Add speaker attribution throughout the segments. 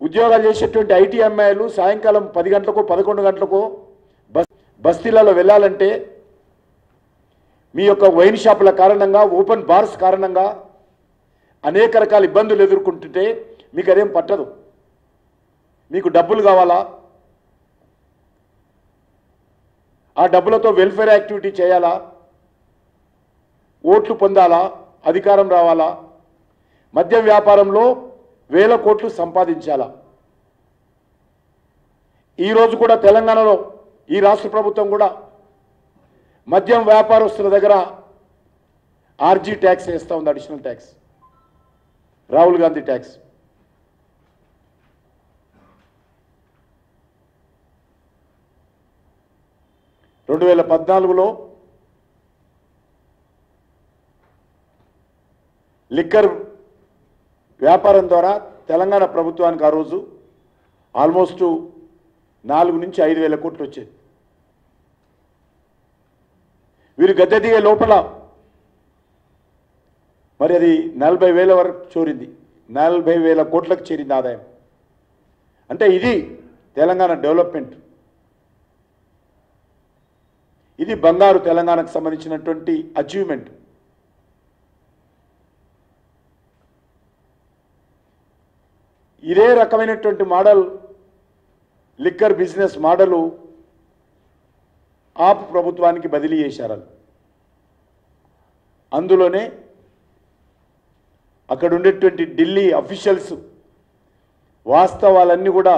Speaker 1: ఉద్యోగాలు చేసేటువంటి ఐటీ అమ్మాయిలు సాయంకాలం 10 గంటలకు 11 గంటలకు బస్తీలలో వెళ్ళాలంటే మీ యొక్క వైన్ షాపుల కారణంగా ఓపెన్ బార్స్ కారణంగా అనేక రకాల ఇబ్బందులు ఎదుర్కొంటుంటే మీకు అదేం పట్టదు. మీకు డబ్బులు కావాలా, ఆ డబ్బులతో వెల్ఫేర్ యాక్టివిటీ చేయాలా, ఓట్లు పొందాలా, అధికారం రావాలా, మద్యం వ్యాపారంలో వేల కోట్లు సంపాదించాలా. ఈరోజు కూడా తెలంగాణలో ఈ రాష్ట్ర ప్రభుత్వం కూడా మద్యం వ్యాపారస్తుల దగ్గర ఆర్జీ ట్యాక్స్ వేస్తూ ఉంది, additional tax, Rahul Gandhi tax. రెండు 2014లో లిక్కర్ వ్యాపారం ద్వారా తెలంగాణ ప్రభుత్వానికి ఆ రోజు ఆల్మోస్ట్ 4 నుంచి 5 వేల కోట్లు వచ్చేది. వీరు గద్దె దిగే లోపల మరి అది 40,000 వరకు చేరింది, 40,000 కోట్లకు చేరింది ఆదాయం. అంటే ఇది తెలంగాణ డెవలప్మెంట్, ఇది బంగారు తెలంగాణకు సంబంధించినటువంటి అచీవ్మెంట్. ఇదే రకమైనటువంటి మోడల్ లిక్కర్ బిజినెస్ మోడలు ఆప్ ప్రభుత్వానికి బదిలీ చేశారు. అందులోనే అక్కడ ఉండేటువంటి ఢిల్లీ అఫీషియల్స్ వాస్తవాలన్నీ కూడా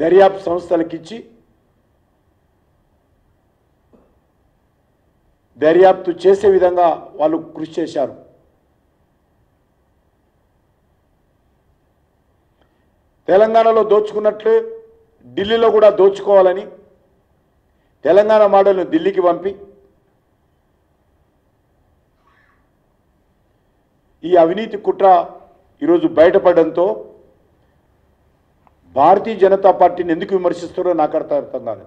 Speaker 1: దర్యాప్తు సంస్థలకు ఇచ్చి దర్యాప్తు చేసే విధంగా వాళ్ళు కృషి చేశారు. తెలంగాణలో దోచుకున్నట్లు ఢిల్లీలో కూడా దోచుకోవాలని తెలంగాణ మోడల్ను ఢిల్లీకి పంపి ఈ అవినీతి కుట్ర ఈరోజు బయటపడడంతో భారతీయ జనతా పార్టీని ఎందుకు విమర్శిస్తారో నాకు అర్థం కాదు.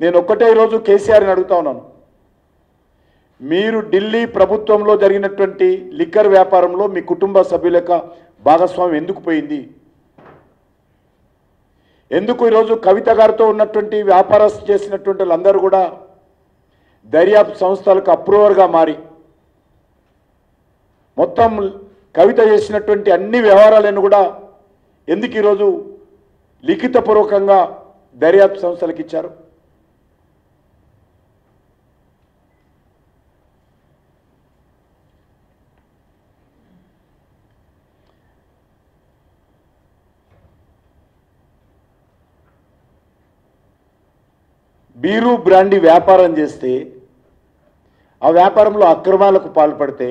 Speaker 1: నేను ఒక్కటే ఈరోజు కేసీఆర్ని అడుగుతా ఉన్నాను, మీరు ఢిల్లీ ప్రభుత్వంలో జరిగినటువంటి లిక్కర్ వ్యాపారంలో మీ కుటుంబ సభ్యుల యొక్క భాగస్వామ్యం ఎందుకు పోయింది? ఎందుకు ఈరోజు కవిత గారితో ఉన్నటువంటి వ్యాపారస్తు చేసినటువంటి వాళ్ళందరూ కూడా దర్యాప్తు సంస్థలకు అప్రూవర్గా మారి మొత్తం కవిత చేసినటువంటి అన్ని వ్యవహారాలను కూడా ఎందుకు ఈరోజు లిఖితపూర్వకంగా దర్యాప్తు సంస్థలకు ఇచ్చారు? బీరు బ్రాండీ వ్యాపారం చేస్తే ఆ వ్యాపారంలో అక్రమాలకు పాల్పడితే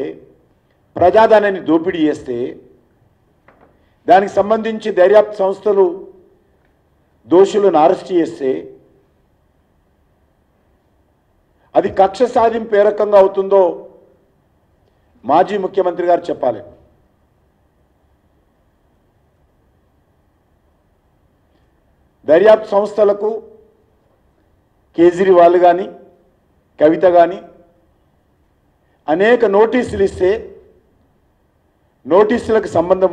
Speaker 1: ప్రజాధనాన్ని దోపిడీ చేస్తే దానికి సంబంధించి దర్యాప్తు సంస్థలు దోషులను అరెస్ట్ చేస్తే అది కక్ష సాధింపు ఏ రకంగా అవుతుందో మాజీ ముఖ్యమంత్రి గారు చెప్పాలి. దర్యాప్తు సంస్థలకు కేజ్రీవాల్ కానీ కవిత కానీ అనేక నోటీసులు ఇస్తే నోటీసులకు సంబంధం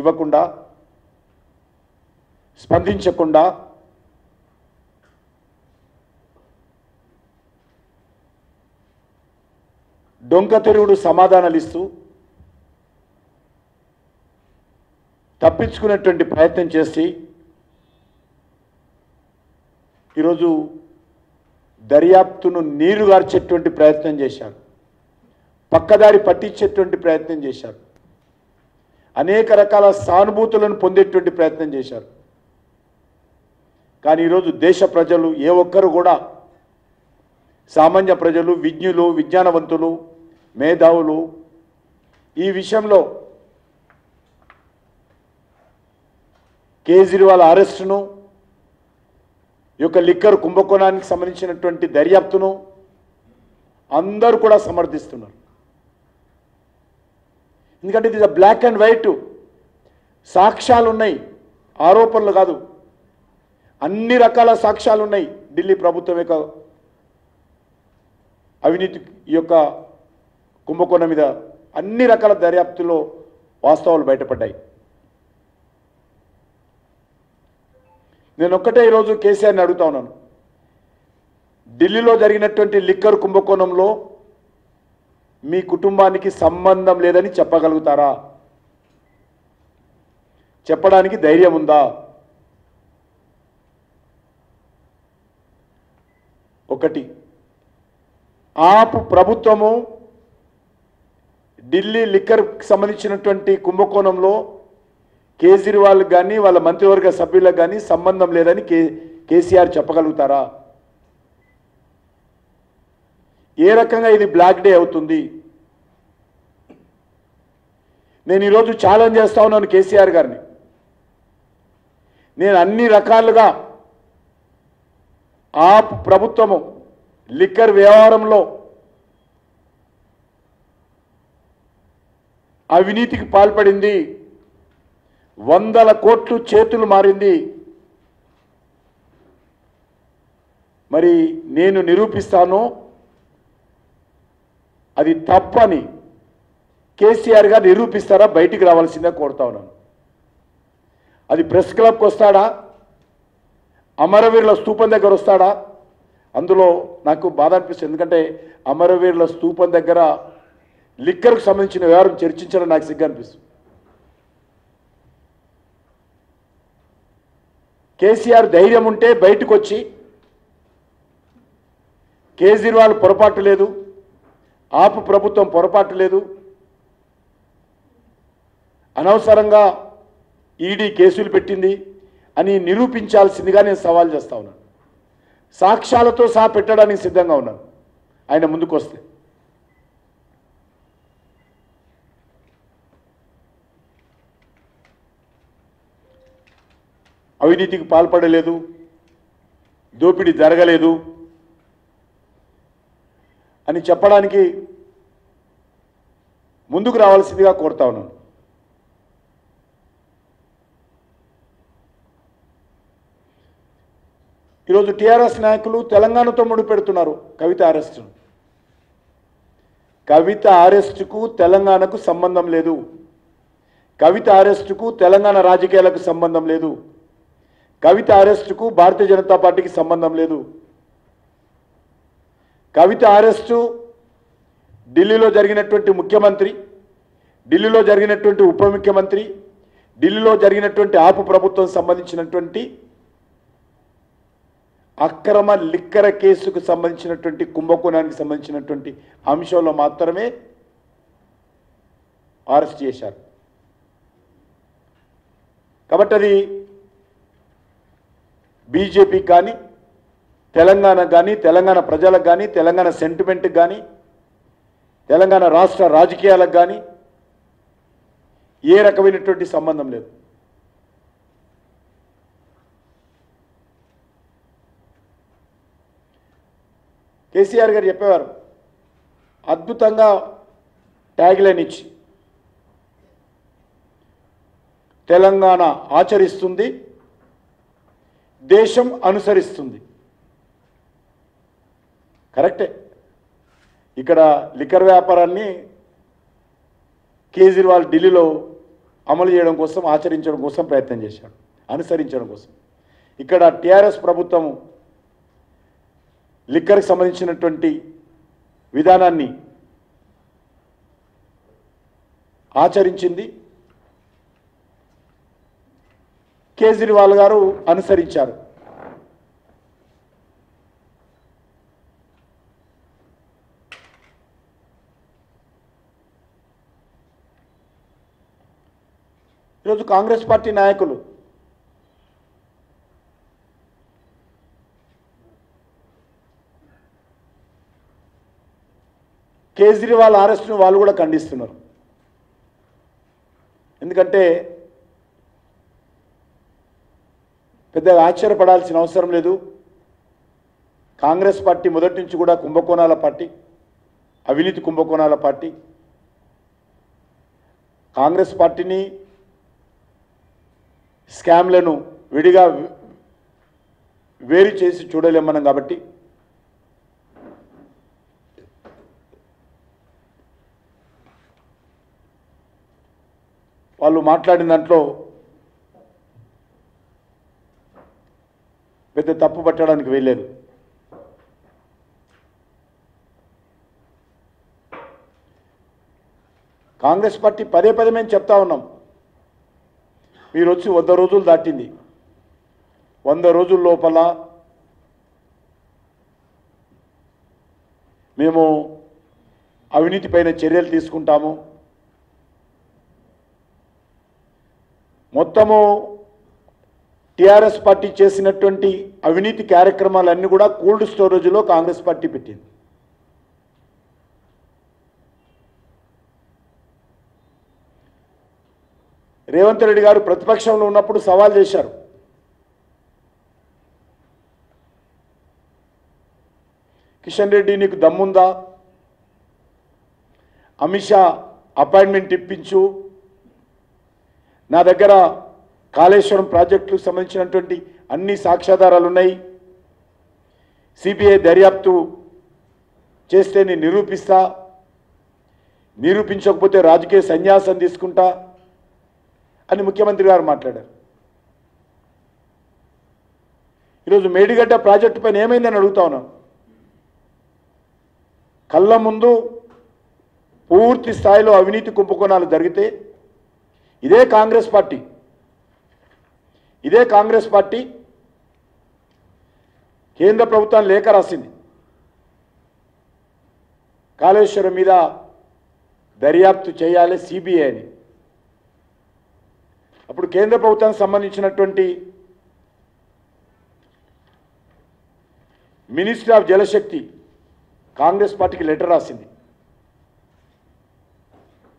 Speaker 1: ఇవ్వకుండా స్పందించకుండా డొంక తిరుగుడు సమాధానాలు ఇస్తూ తప్పించుకునేటువంటి ప్రయత్నం చేసి ఈరోజు దర్యాప్తును నీరుగార్చేటువంటి ప్రయత్నం చేశారు, పక్కదారి పట్టించేటువంటి ప్రయత్నం చేశారు, అనేక రకాల సానుభూతులను పొందేటువంటి ప్రయత్నం చేశారు. కానీ ఈరోజు దేశ ప్రజలు ఏ ఒక్కరు కూడా, సామాన్య ప్రజలు, విజ్ఞులు, విజ్ఞానవంతులు, మేధావులు ఈ విషయంలో కేజ్రీవాల్ అరెస్టును, ఈ యొక్క లిక్కర్ కుంభకోణానికి సంబంధించినటువంటి దర్యాప్తును అందరూ కూడా సమర్థిస్తున్నారు. ఎందుకంటే ఇది బ్లాక్ అండ్ వైట్, సాక్ష్యాలు ఉన్నాయి, ఆరోపణలు కాదు, అన్ని రకాల సాక్ష్యాలు ఉన్నాయి ఢిల్లీ ప్రభుత్వం యొక్క అవినీతి ఈ యొక్క కుంభకోణం మీద అన్ని రకాల దర్యాప్తులో వాస్తవాలు బయటపడ్డాయి. నేను ఒక్కటే ఈరోజు కేసీఆర్ని అడుగుతా ఉన్నాను, ఢిల్లీలో జరిగినటువంటి లిక్కర్ కుంభకోణంలో మీ కుటుంబానికి సంబంధం లేదని చెప్పగలుగుతారా? చెప్పడానికి ధైర్యం ఉందా? ఒకటి, ఆపు ప్రభుత్వము ఢిల్లీ లిక్కర్కి సంబంధించినటువంటి కుంభకోణంలో కేజ్రీవాల్ కానీ వాళ్ళ మంత్రివర్గ సభ్యులకు కానీ సంబంధం లేదని కేసీఆర్ చెప్పగలుగుతారా? ఏ రకంగా ఇది బ్లాక్ డే అవుతుంది? నేను ఈరోజు ఛాలెంజ్ చేస్తా ఉన్నాను కేసీఆర్ గారిని. నేను అన్ని రకాలుగా ఆ ప్రభుత్వము లిక్కర్ వ్యవహారంలో అవినీతికి పాల్పడింది, 100 కోట్లు చేతులు మారింది. మరి నేను నిరూపిస్తాను అది తప్పని. కేసీఆర్ గారు నిరూపిస్తారా? బయటికి రావాల్సిందే కోరుతా ఉన్నాను. అది ప్రెస్ క్లబ్కి వస్తాడా? అమరవీరుల స్తూపం దగ్గర వస్తాడా? అందులో నాకు బాధ అనిపిస్తుంది, ఎందుకంటే అమరవీరుల స్తూపం దగ్గర లిక్కర్కు సంబంధించిన వ్యవహారం చర్చించడం నాకు సిగ్గు అనిపిస్తుంది. కేసీఆర్ ధైర్యం ఉంటే బయటకు వచ్చి కేజ్రీవాల్ పొరపాటు లేదు, ఆపు ప్రభుత్వం పొరపాటు లేదు, అనవసరంగా ఈడీ కేసులు పెట్టింది అని నిరూపించాల్సిందిగా నేను సవాల్ చేస్తా ఉన్నాను. సాక్ష్యాలతో సహా పెట్టడానికి సిద్ధంగా ఉన్నాను ఆయన ముందుకు వస్తే. అవినీతికి పాల్పడలేదు, దోపిడీ జరగలేదు అని చెప్పడానికి ముందుకు రావాల్సిందిగా కోరుతా ఉన్నాను. ఈరోజు టీఆర్ఎస్ నాయకులు తెలంగాణతో ముడిపెడుతున్నారు కవిత అరెస్టును. కవిత అరెస్టుకు తెలంగాణకు సంబంధం లేదు. కవిత అరెస్టుకు తెలంగాణ రాజకీయాలకు సంబంధం లేదు. కవిత అరెస్టుకు భారతీయ జనతా పార్టీకి సంబంధం లేదు. కవిత అరెస్టు ఢిల్లీలో జరిగినటువంటి ముఖ్యమంత్రి, ఢిల్లీలో జరిగినటువంటి ఉప ముఖ్యమంత్రి, ఢిల్లీలో జరిగినటువంటి ఆపు ప్రభుత్వం సంబంధించినటువంటి అక్రమ లిక్కర కేసుకు సంబంధించినటువంటి కుంభకోణానికి సంబంధించినటువంటి అంశంలో మాత్రమే అరెస్ట్ చేశారు. కాబట్టి అది బీజేపీకి కానీ తెలంగాణకు కానీ తెలంగాణ ప్రజలకు కానీ తెలంగాణ సెంటిమెంట్కి కానీ తెలంగాణ రాష్ట్ర రాజకీయాలకు కానీ ఏ రకమైనటువంటి సంబంధం లేదు. కేసీఆర్ గారు చెప్పేవారు అద్భుతంగా ట్యాగ్లైన్ ఇచ్చి, తెలంగాణ ఆచరిస్తుంది, దేశం అనుసరిస్తుంది. కరెక్టే. ఇక్కడ లిక్కర్ వ్యాపారాన్ని కేజ్రీవాల్ ఢిల్లీలో అమలు చేయడం కోసం, ఆచరించడం కోసం ప్రయత్నం చేశాడు, అనుసరించడం కోసం. ఇక్కడ టీఆర్ఎస్ ప్రభుత్వం లిక్కర్కి సంబంధించినటువంటి విధానాన్ని ఆచరించింది, కేజ్రీవాల్ గారు అనుసరించారు. ఈరోజు కాంగ్రెస్ పార్టీ నాయకులు కేజ్రీవాల్ అరెస్ట్ను వాళ్ళు కూడా ఖండిస్తున్నారు. ఎందుకంటే పెద్దగా ఆశ్చర్యపడాల్సిన అవసరం లేదు. కాంగ్రెస్ పార్టీ మొదటి నుంచి కూడా కుంభకోణాల పార్టీ, అవినీతి కుంభకోణాల పార్టీ. కాంగ్రెస్ పార్టీని స్కామ్లను విడిగా వేరు చేసి చూడలేం మనం. కాబట్టి వాళ్ళు మాట్లాడిన దాంట్లో పెద్ద తప్పు పట్టడానికి వెళ్ళలేదు. కాంగ్రెస్ పార్టీ పదే పదే మేము చెప్తా ఉన్నాం, మీరు వచ్చి 100 రోజులు దాటింది, 100 రోజుల లోపల మేము అవినీతి పైన చర్యలు తీసుకుంటాము, మొత్తము టీఆర్ఎస్ పార్టీ చేసినటువంటి అవినీతి కార్యక్రమాలన్నీ కూడా కోల్డ్ స్టోరేజ్లో కాంగ్రెస్ పార్టీ పెట్టింది. రేవంత్ రెడ్డి గారు ప్రతిపక్షంలో ఉన్నప్పుడు సవాల్ చేశారు, కిషన్ రెడ్డి నీకు దమ్ముందా, అమిత్ షా అపాయింట్మెంట్ ఇప్పించు, నా దగ్గర కాళేశ్వరం ప్రాజెక్టులకు సంబంధించినటువంటి అన్ని సాక్ష్యాధారాలు ఉన్నాయి, సిబిఐ దర్యాప్తు చేస్తే నేను నిరూపిస్తా, నిరూపించకపోతే రాజకీయ సన్యాసం తీసుకుంటా అని ముఖ్యమంత్రి గారు మాట్లాడారు. ఈరోజు మేడిగడ్డ ప్రాజెక్టు పైన ఏమైందని అడుగుతా ఉన్నాను. కళ్ళ ముందు పూర్తి స్థాయిలో అవినీతి కుంభకోణాలు జరిగితే ఇదే కాంగ్రెస్ పార్టీ కేంద్ర ప్రభుత్వాన్ని లేఖ రాసింది, కాళేశ్వరం మీద దర్యాప్తు చేయాలి సిబిఐ అని. అప్పుడు కేంద్ర ప్రభుత్వానికి సంబంధించినటువంటి మినిస్ట్రీ ఆఫ్ జలశక్తి కాంగ్రెస్ పార్టీకి లెటర్ రాసింది.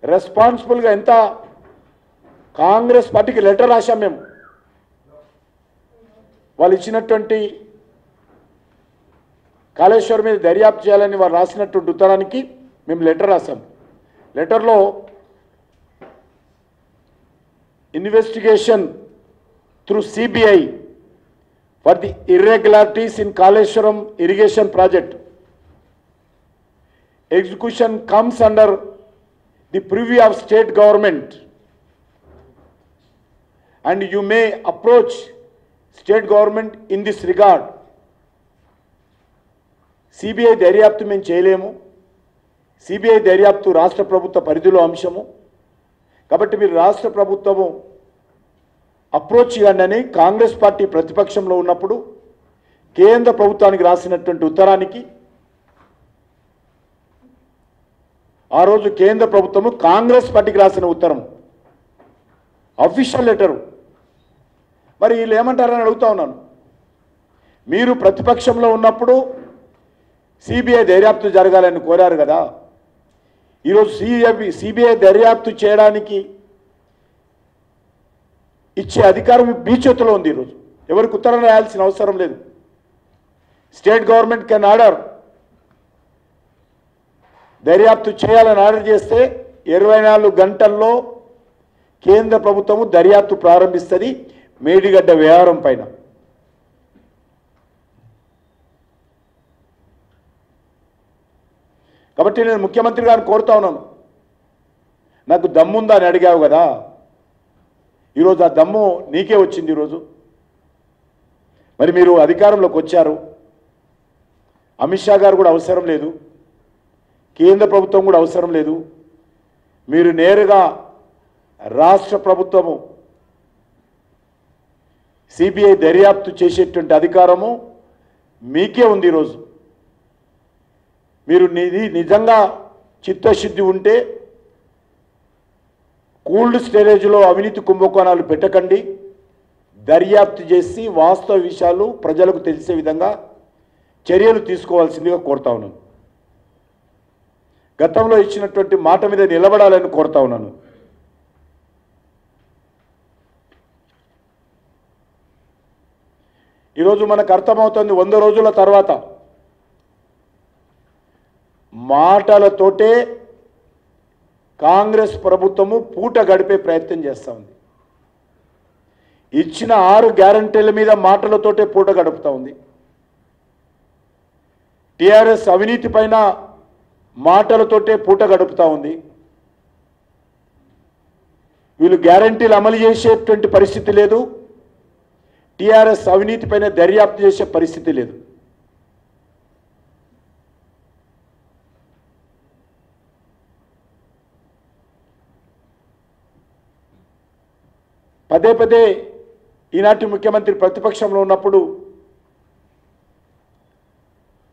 Speaker 1: రెస్పాన్సిబుల్గా ఎంత కాంగ్రెస్ పార్టీకి లెటర్ రాశాం మేము, వాళ్ళు ఇచ్చినటువంటి కాళేశ్వరం మీద దర్యాప్తు చేయాలని వారు రాసినటువంటి ఉత్తరానికి మేము లెటర్ రాశాం. లెటర్లో investigation through CBI for the irregularities in Kaleshwaram irrigation project, execution comes under the purview of state government and you may approach state government in this regard. CBI దర్యాప్తు మేము చేయలేము, సిబిఐ దర్యాప్తు రాష్ట్ర ప్రభుత్వ పరిధిలో అంశము, కాబట్టి మీరు రాష్ట్ర ప్రభుత్వము అప్రోచ్ చేయండి అని కాంగ్రెస్ పార్టీ ప్రతిపక్షంలో ఉన్నప్పుడు కేంద్ర ప్రభుత్వానికి రాసినటువంటి ఉత్తరానికి ఆ రోజు కేంద్ర ప్రభుత్వము కాంగ్రెస్ పార్టీకి రాసిన ఉత్తరం అఫీషియల్ లెటరు. మరి వీళ్ళు ఏమంటారని అడుగుతా ఉన్నాను. మీరు ప్రతిపక్షంలో ఉన్నప్పుడు సిబిఐ దర్యాప్తు జరగాలని కోరారు కదా, ఈరోజు సిబిఐ దర్యాప్తు చేయడానికి ఇచ్చే అధికారం మీ చేతిలో ఉంది. ఈరోజు ఎవరికి ఉత్తరం రాయాల్సిన అవసరం లేదు. స్టేట్ గవర్నమెంట్ కెన్ ఆర్డర్, దర్యాప్తు చేయాలని ఆర్డర్ చేస్తే 24 గంటల్లో కేంద్ర ప్రభుత్వము దర్యాప్తు ప్రారంభిస్తుంది మేడిగడ్డ వ్యవహారం పైన. కాబట్టి నేను ముఖ్యమంత్రి గారిని కోరుతా ఉన్నాను, నాకు దమ్ముందా అని అడిగావు కదా, ఈరోజు ఆ దమ్ము నీకే వచ్చింది. ఈరోజు మరి మీరు అధికారంలోకి వచ్చారు, అమిత్ షా గారు కూడా అవసరం లేదు, కేంద్ర ప్రభుత్వం కూడా అవసరం లేదు, మీరు నేరుగా రాష్ట్ర ప్రభుత్వము సిబిఐ దర్యాప్తు చేసేటువంటి అధికారము మీకే ఉంది. ఈరోజు మీరు నిజంగా చిత్తశుద్ధి ఉంటే కోల్డ్ స్టోరేజ్లో అవినీతి కుంభకోణాలు పెట్టకండి, దర్యాప్తు చేసి వాస్తవ విషయాలు ప్రజలకు తెలిసే విధంగా చర్యలు తీసుకోవాల్సిందిగా కోరుతా ఉన్నాను. గతంలో ఇచ్చినటువంటి మాట మీద నిలబడాలని కోరుతా ఉన్నాను. ఈరోజు మనకు అర్థమవుతుంది, 100 రోజుల తర్వాత మాటలతోటే కాంగ్రెస్ ప్రభుత్వము పూట గడిపే ప్రయత్నం చేస్తూ ఉంది. ఇచ్చిన 6 గ్యారంటీల మీద మాటలతోటే పూట గడుపుతూ ఉంది. టీఆర్ఎస్ అవినీతి పైన మాటలతోటే పూట గడుపుతూ ఉంది. వీళ్ళు గ్యారంటీలు అమలు చేసేటువంటి పరిస్థితి లేదు. టీఆర్ఎస్ అవినీతిపైన దర్యాప్తు చేసే పరిస్థితి లేదు. పదే పదే ఈనాటి ముఖ్యమంత్రి ప్రతిపక్షంలో ఉన్నప్పుడు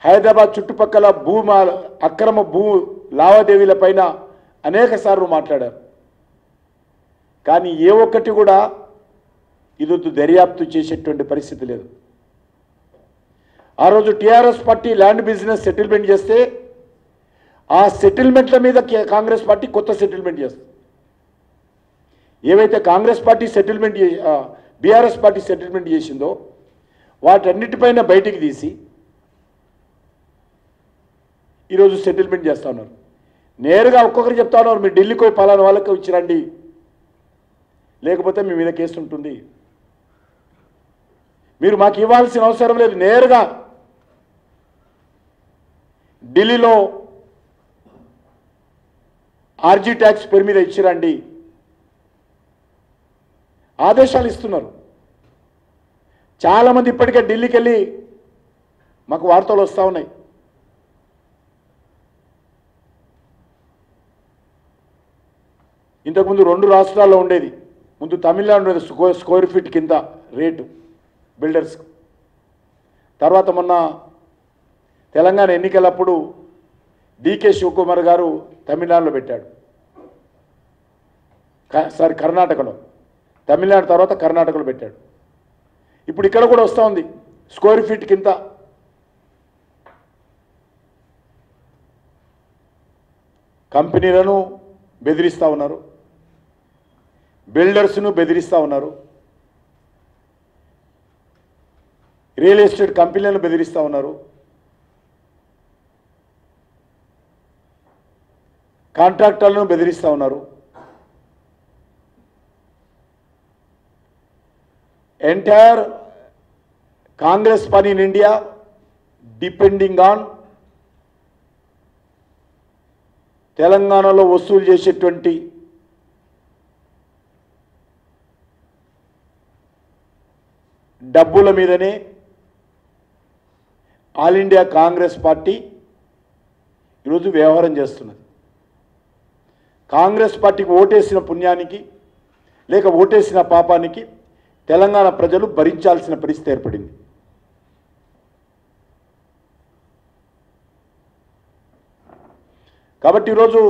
Speaker 1: హైదరాబాద్ చుట్టుపక్కల అక్రమ భూ లావాదేవీలపైన అనేక సార్లు మాట్లాడారు. కానీ ఏ ఒక్కటి కూడా ఇదొద్దు దర్యాప్తు చేసేటువంటి పరిస్థితి లేదు. ఆ రోజు TRS party land business settlement చేస్తే ఆ సెటిల్మెంట్ల మీద కాంగ్రెస్ పార్టీ కొత్త సెటిల్మెంట్ చేస్తుంది. ఏవైతే Congress party settlement BRS party settlement చేసిందో వాటన్నిటిపైన బయటికి తీసి ఈరోజు సెటిల్మెంట్ చేస్తూ ఉన్నారు. నేరుగా ఒక్కొక్కరు చెప్తా ఉన్నారు, మీరు ఢిల్లీకి పోయి పలానా వాళ్ళకి ఇచ్చిరండి, లేకపోతే మీ మీద కేసు ఉంటుంది, మీరు మాకు ఇవ్వాల్సిన అవసరం లేదు, నేరుగా ఢిల్లీలో ఆర్జీ ట్యాక్స్ పేరు మీద ఇచ్చిరండి ఆదేశాలు ఇస్తున్నారు. చాలామంది ఇప్పటికే ఢిల్లీకి వెళ్ళి మాకు వార్తలు వస్తూ ఉన్నాయి. ఇంతకుముందు 2 రాష్ట్రాల్లో ఉండేది, ముందు తమిళనాడు ఉండేది స్క్వేర్ ఫీట్ కింద రేటు బిల్డర్స్కు. తర్వాత మొన్న తెలంగాణ ఎన్నికలప్పుడు డికే శివకుమార్ గారు తమిళనాడులో పెట్టాడు, కర్ణాటకలో, తమిళనాడు తర్వాత కర్ణాటకలో పెట్టాడు. ఇప్పుడు ఇక్కడ కూడా వస్తూ ఉంది, స్క్వేర్ ఫీట్ కింద కంపెనీలను బెదిరిస్తూ ఉన్నారు, బిల్డర్స్ను బెదిరిస్తూ ఉన్నారు, రియల్ ఎస్టేట్ కంపెనీలను బెదిరిస్తూ ఉన్నారు, కాంట్రాక్టర్లను బెదిరిస్తూ ఉన్నారు. Entire Congress party in India depending on తెలంగాణలో వసూలు చేసేటువంటి డబ్బుల మీదనే ఆల్ ఇండియా కాంగ్రెస్ పార్టీ ఈరోజు వ్యవహారం చేస్తున్నది. కాంగ్రెస్ పార్టీకి ఓటేసిన పుణ్యానికి లేక ఓటేసిన పాపానికి తెలంగాణ ప్రజలు భరించాల్సిన పరిస్థితి ఏర్పడింది. కాబట్టి ఈరోజు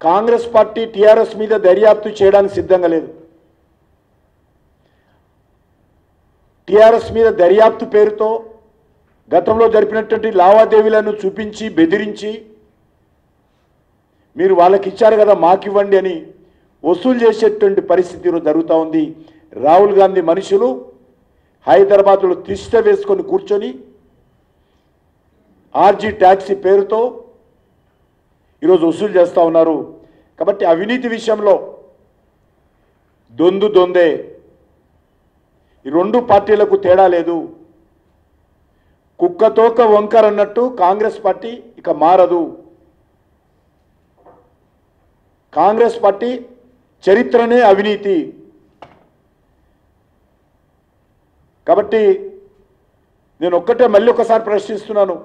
Speaker 1: కాంగ్రెస్ పార్టీ టీఆర్ఎస్ మీద దర్యాప్తు చేయడానికి సిద్ధంగా లేదు. టీఆర్ఎస్ మీద దర్యాప్తు పేరుతో గతంలో జరిపినటువంటి లావాదేవీలను చూపించి బెదిరించి మీరు వాళ్ళకి ఇచ్చారు కదా మాకివ్వండి అని వసూలు చేసేటువంటి పరిస్థితి ఈరోజు జరుగుతూ ఉంది. రాహుల్ గాంధీ మనుషులు హైదరాబాద్లో తిష్ట వేసుకొని కూర్చొని ఆర్జీ ట్యాక్సీ పేరుతో ఈరోజు వసూలు చేస్తూ ఉన్నారు. కాబట్టి అవినీతి విషయంలో దొందే. ఈ 2 పార్టీలకు తేడా లేదు. కుక్కతోక వంకర్ అన్నట్టు కాంగ్రెస్ పార్టీ ఇక మారదు. కాంగ్రెస్ పార్టీ చరిత్రనే అవినీతి. కాబట్టి నేను మళ్ళీ ఒకసారి ప్రశ్నిస్తున్నాను.